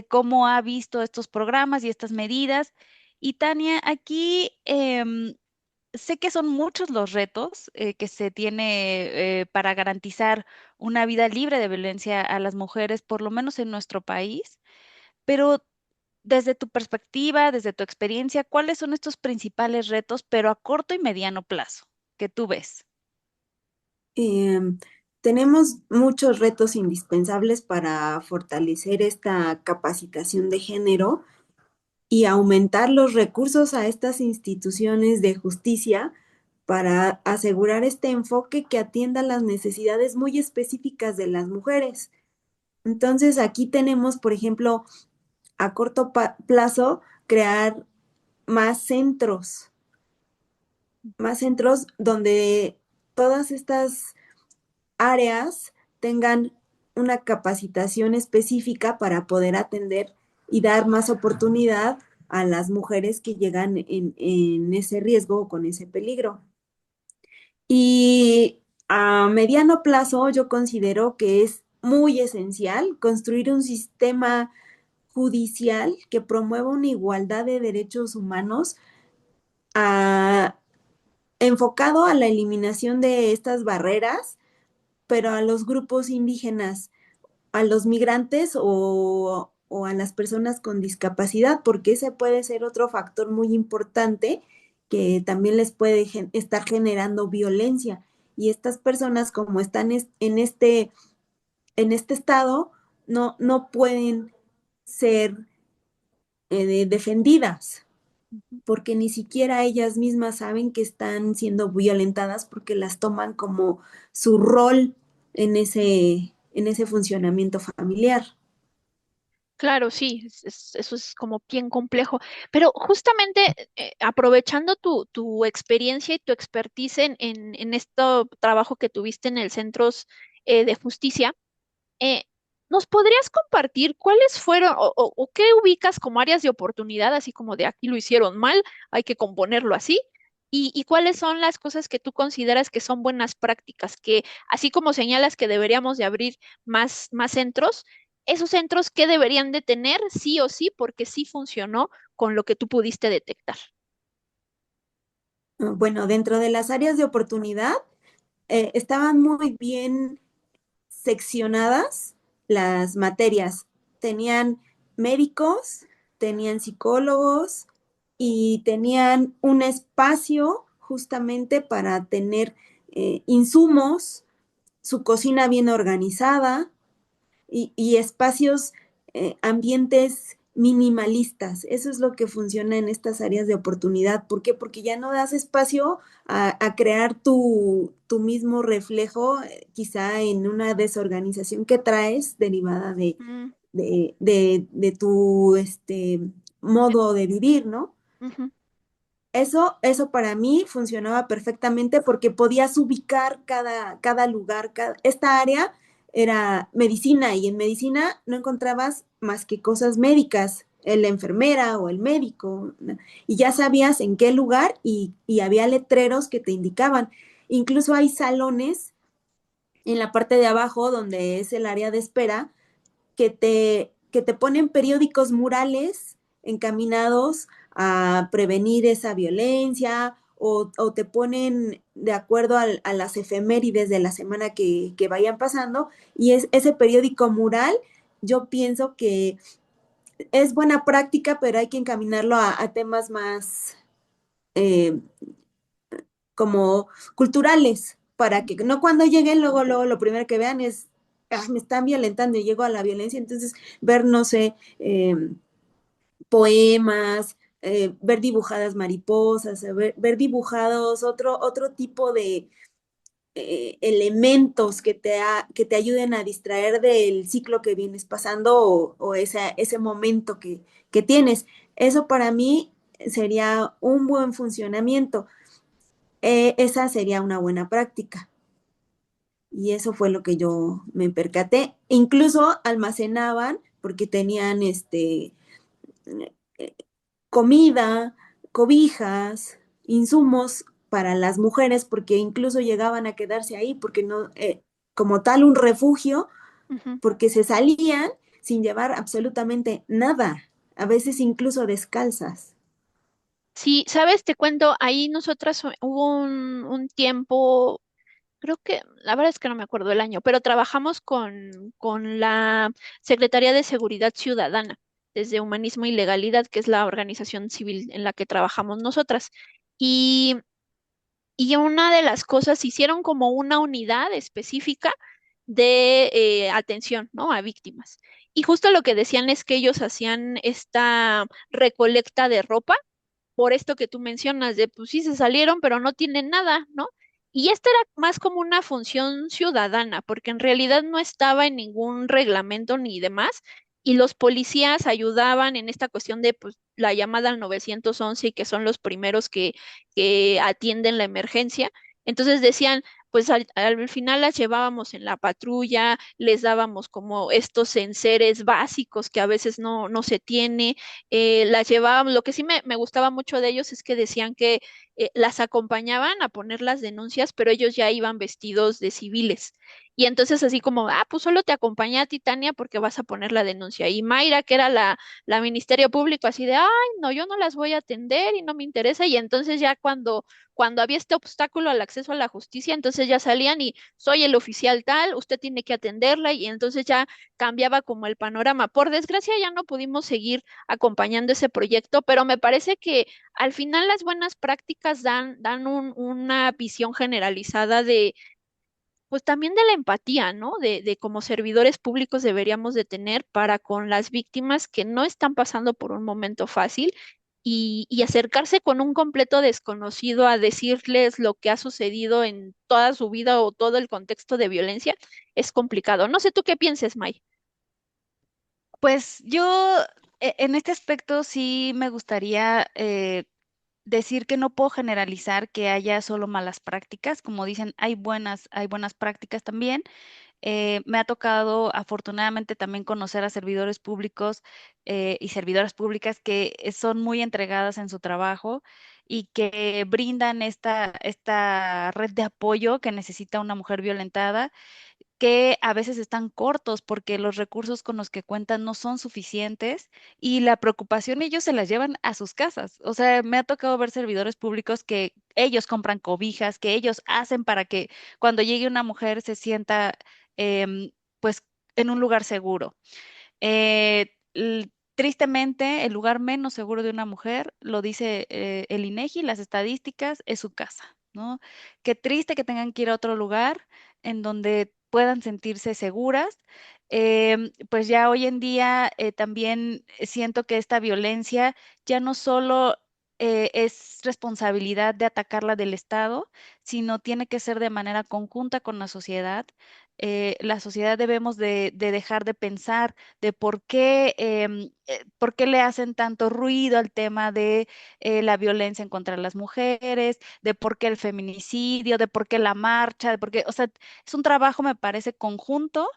cómo ha visto estos programas y estas medidas. Y Tania, aquí sé que son muchos los retos que se tiene para garantizar una vida libre de violencia a las mujeres, por lo menos en nuestro país, pero desde tu perspectiva, desde tu experiencia, ¿cuáles son estos principales retos, pero a corto y mediano plazo, que tú ves? Em, Tenemos muchos retos indispensables para fortalecer esta capacitación de género y aumentar los recursos a estas instituciones de justicia para asegurar este enfoque que atienda las necesidades muy específicas de las mujeres. Entonces, aquí tenemos, por ejemplo, a corto plazo, crear más más centros donde todas estas áreas tengan una capacitación específica para poder atender y dar más oportunidad a las mujeres que llegan en ese riesgo o con ese peligro. Y a mediano plazo yo considero que es muy esencial construir un sistema judicial que promueva una igualdad de derechos humanos a- enfocado a la eliminación de estas barreras, pero a los grupos indígenas, a los migrantes o a las personas con discapacidad, porque ese puede ser otro factor muy importante que también les puede estar generando violencia. Y estas personas, como están en este estado, no pueden ser defendidas, porque ni siquiera ellas mismas saben que están siendo violentadas porque las toman como su rol en ese funcionamiento familiar. Claro, sí, eso es como bien complejo. Pero justamente aprovechando tu experiencia y tu expertise en este trabajo que tuviste en el centros de justicia, eh, ¿nos podrías compartir cuáles fueron o qué ubicas como áreas de oportunidad, así como de aquí lo hicieron mal, hay que componerlo así? Y cuáles son las cosas que tú consideras que son buenas prácticas, que así como señalas que deberíamos de abrir más centros, esos centros qué deberían de tener sí o sí, porque sí funcionó con lo que tú pudiste detectar. Bueno, dentro de las áreas de oportunidad, estaban muy bien seccionadas las materias. Tenían médicos, tenían psicólogos y tenían un espacio justamente para tener insumos, su cocina bien organizada y espacios, ambientes minimalistas. Eso es lo que funciona en estas áreas de oportunidad. ¿Por qué? Porque ya no das espacio a crear tu mismo reflejo, quizá en una desorganización que traes derivada Mm, de tu modo de vivir, ¿no? ujú. Eso para mí funcionaba perfectamente porque podías ubicar cada lugar, esta área era medicina y en medicina no encontrabas más que cosas médicas, la enfermera o el médico, ¿no? Y ya sabías en qué lugar y había letreros que te indicaban. Incluso hay salones en la parte de abajo donde es el área de espera que te ponen periódicos murales encaminados a prevenir esa violencia o te ponen de acuerdo a las efemérides de la semana que vayan pasando, y ese periódico mural, yo pienso que es buena práctica, pero hay que encaminarlo a temas más eh, como culturales, para que no cuando lleguen, luego lo primero que vean es, me están violentando y llego a la violencia, entonces ver, no sé, poemas, ver dibujadas mariposas, ver dibujados otro tipo de elementos que te ayuden a distraer del ciclo que vienes pasando o ese momento que tienes. Eso para mí sería un buen funcionamiento. Esa sería una buena práctica. Y eso fue lo que yo me percaté. Incluso almacenaban, porque tenían eh, comida, cobijas, insumos para las mujeres, porque incluso llegaban a quedarse ahí, porque no, como tal, un refugio, Ujú. porque se salían sin llevar absolutamente nada, a veces incluso descalzas. Sí, sabes, te cuento, ahí nosotras hubo un tiempo, creo que, la verdad es que no me acuerdo el año, pero trabajamos con la Secretaría de Seguridad Ciudadana, desde Humanismo y Legalidad, que es la organización civil en la que trabajamos nosotras. Y, y una de las cosas, hicieron como una unidad específica de atención, ¿no? A víctimas. Y justo lo que decían es que ellos hacían esta recolecta de ropa por esto que tú mencionas, de pues sí se salieron, pero no tienen nada, ¿no? Y esta era más como una función ciudadana, porque en realidad no estaba en ningún reglamento ni demás, y los policías ayudaban en esta cuestión de pues, la llamada al 911 y que son los primeros que atienden la emergencia. Entonces decían, pues al final las llevábamos en la patrulla, les dábamos como estos enseres básicos que a veces no se tiene, las llevábamos, lo que sí me gustaba mucho de ellos es que decían que las acompañaban a poner las denuncias, pero ellos ya iban vestidos de civiles. Y entonces así como, pues solo te acompañé a Titania porque vas a poner la denuncia. Y Mayra, que era la Ministerio Público, así de, ay, no, yo no las voy a atender y no me interesa. Y entonces ya cuando había este obstáculo al acceso a la justicia, entonces ya salían y soy el oficial tal, usted tiene que atenderla y entonces ya cambiaba como el panorama. Por desgracia ya no pudimos seguir acompañando ese proyecto, pero me parece que al final las buenas prácticas dan una visión generalizada de, pues también de la empatía, ¿no? De como servidores públicos deberíamos de tener para con las víctimas que no están pasando por un momento fácil y acercarse con un completo desconocido a decirles lo que ha sucedido en toda su vida o todo el contexto de violencia es complicado. No sé tú qué pienses, May. Pues yo en este aspecto sí me gustaría decir que no puedo generalizar que haya solo malas prácticas. Como dicen, hay buenas prácticas también. Me ha tocado afortunadamente también conocer a servidores públicos y servidoras públicas que son muy entregadas en su trabajo y que brindan esta red de apoyo que necesita una mujer violentada, que a veces están cortos porque los recursos con los que cuentan no son suficientes y la preocupación ellos se las llevan a sus casas. O sea, me ha tocado ver servidores públicos que ellos compran cobijas, que ellos hacen para que cuando llegue una mujer se sienta pues en un lugar seguro. Tristemente, el lugar menos seguro de una mujer, lo dice el INEGI, las estadísticas, es su casa, ¿no? Qué triste que tengan que ir a otro lugar en donde puedan sentirse seguras. Pues ya hoy en día también siento que esta violencia ya no solo es responsabilidad de atacarla del Estado, sino tiene que ser de manera conjunta con la sociedad debemos de dejar de pensar de por qué le hacen tanto ruido al tema de la violencia en contra de las mujeres, de por qué el feminicidio, de por qué la marcha, de por qué, o sea, es un trabajo, me parece, conjunto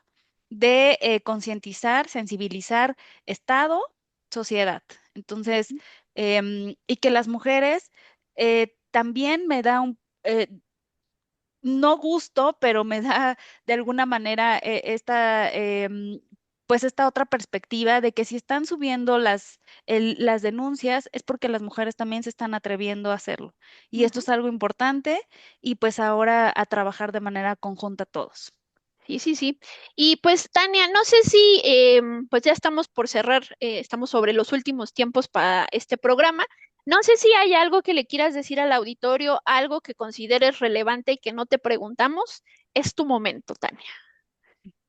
de concientizar, sensibilizar Estado, sociedad. Entonces, y que las mujeres también me da no gusto, pero me da de alguna manera esta pues esta otra perspectiva de que si están subiendo las denuncias es porque las mujeres también se están atreviendo a hacerlo. Y esto es algo importante y pues ahora a trabajar de manera conjunta todos. Sí, sí, sí. Y pues Tania, no sé si pues ya estamos por cerrar, estamos sobre los últimos tiempos para este programa. No sé si hay algo que le quieras decir al auditorio, algo que consideres relevante y que no te preguntamos. Es tu momento, Tania.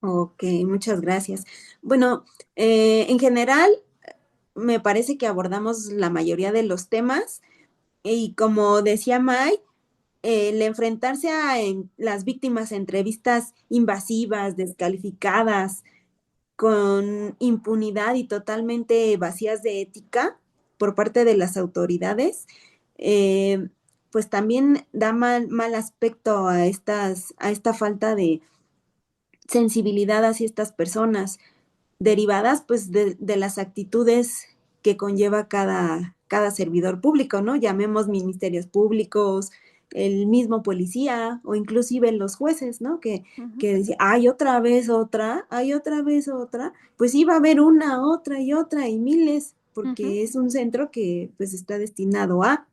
Ok, muchas gracias. Bueno, en general, me parece que abordamos la mayoría de los temas y como decía Mai, el enfrentarse a las víctimas a entrevistas invasivas, descalificadas, con impunidad y totalmente vacías de ética por parte de las autoridades, eh, pues también da mal aspecto a esta falta de sensibilidad hacia estas personas, derivadas pues de las actitudes que conlleva cada servidor público, ¿no? Llamemos ministerios públicos, el mismo policía o inclusive los jueces, ¿no? Que decía, hay otra vez otra, hay otra vez otra, pues iba a haber una, otra y miles, porque es un centro que pues está destinado a,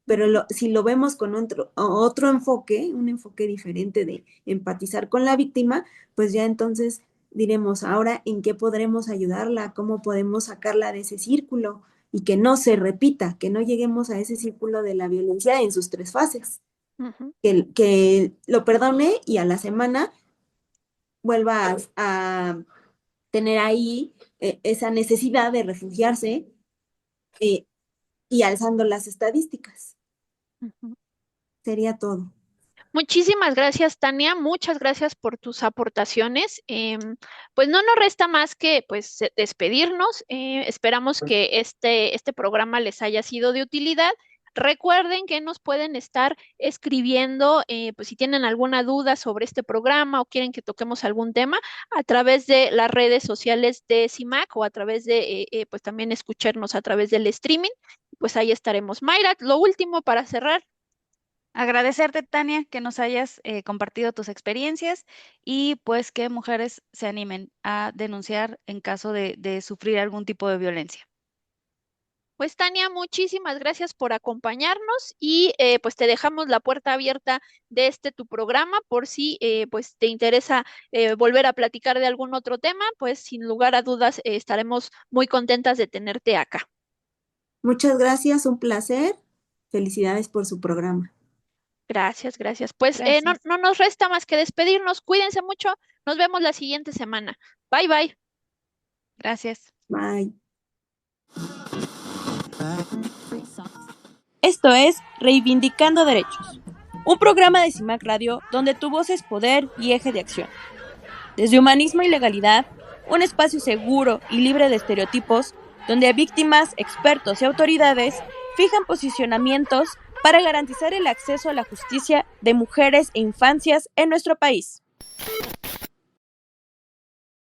pero si lo vemos con otro enfoque, un enfoque diferente de empatizar con la víctima, pues ya entonces diremos, ahora en qué podremos ayudarla, cómo podemos sacarla de ese círculo y que no se repita, que no lleguemos a ese círculo de la violencia en sus 3 fases, que lo perdone y a la semana vuelva a tener ahí esa necesidad de refugiarse y alzando las estadísticas. Sería todo. Muchísimas gracias, Tania. Muchas gracias por tus aportaciones. Pues no nos resta más que pues despedirnos. Esperamos que este programa les haya sido de utilidad. Recuerden que nos pueden estar escribiendo, pues si tienen alguna duda sobre este programa o quieren que toquemos algún tema a través de las redes sociales de CIMAC o a través de, pues también escucharnos a través del streaming. Pues ahí estaremos. Mayra, lo último para cerrar. Agradecerte, Tania, que nos hayas compartido tus experiencias y pues que mujeres se animen a denunciar en caso de sufrir algún tipo de violencia. Pues Tania, muchísimas gracias por acompañarnos y pues te dejamos la puerta abierta de tu programa por si pues te interesa volver a platicar de algún otro tema, pues sin lugar a dudas estaremos muy contentas de tenerte acá. Muchas gracias, un placer. Felicidades por su programa. Gracias, gracias. Pues Gracias. no nos resta más que despedirnos. Cuídense mucho. Nos vemos la siguiente semana. Bye, bye. Gracias. Bye. Esto es Reivindicando Derechos, un programa de CIMAC Radio donde tu voz es poder y eje de acción. Desde Humanismo y Legalidad, un espacio seguro y libre de estereotipos, donde víctimas, expertos y autoridades fijan posicionamientos para garantizar el acceso a la justicia de mujeres e infancias en nuestro país.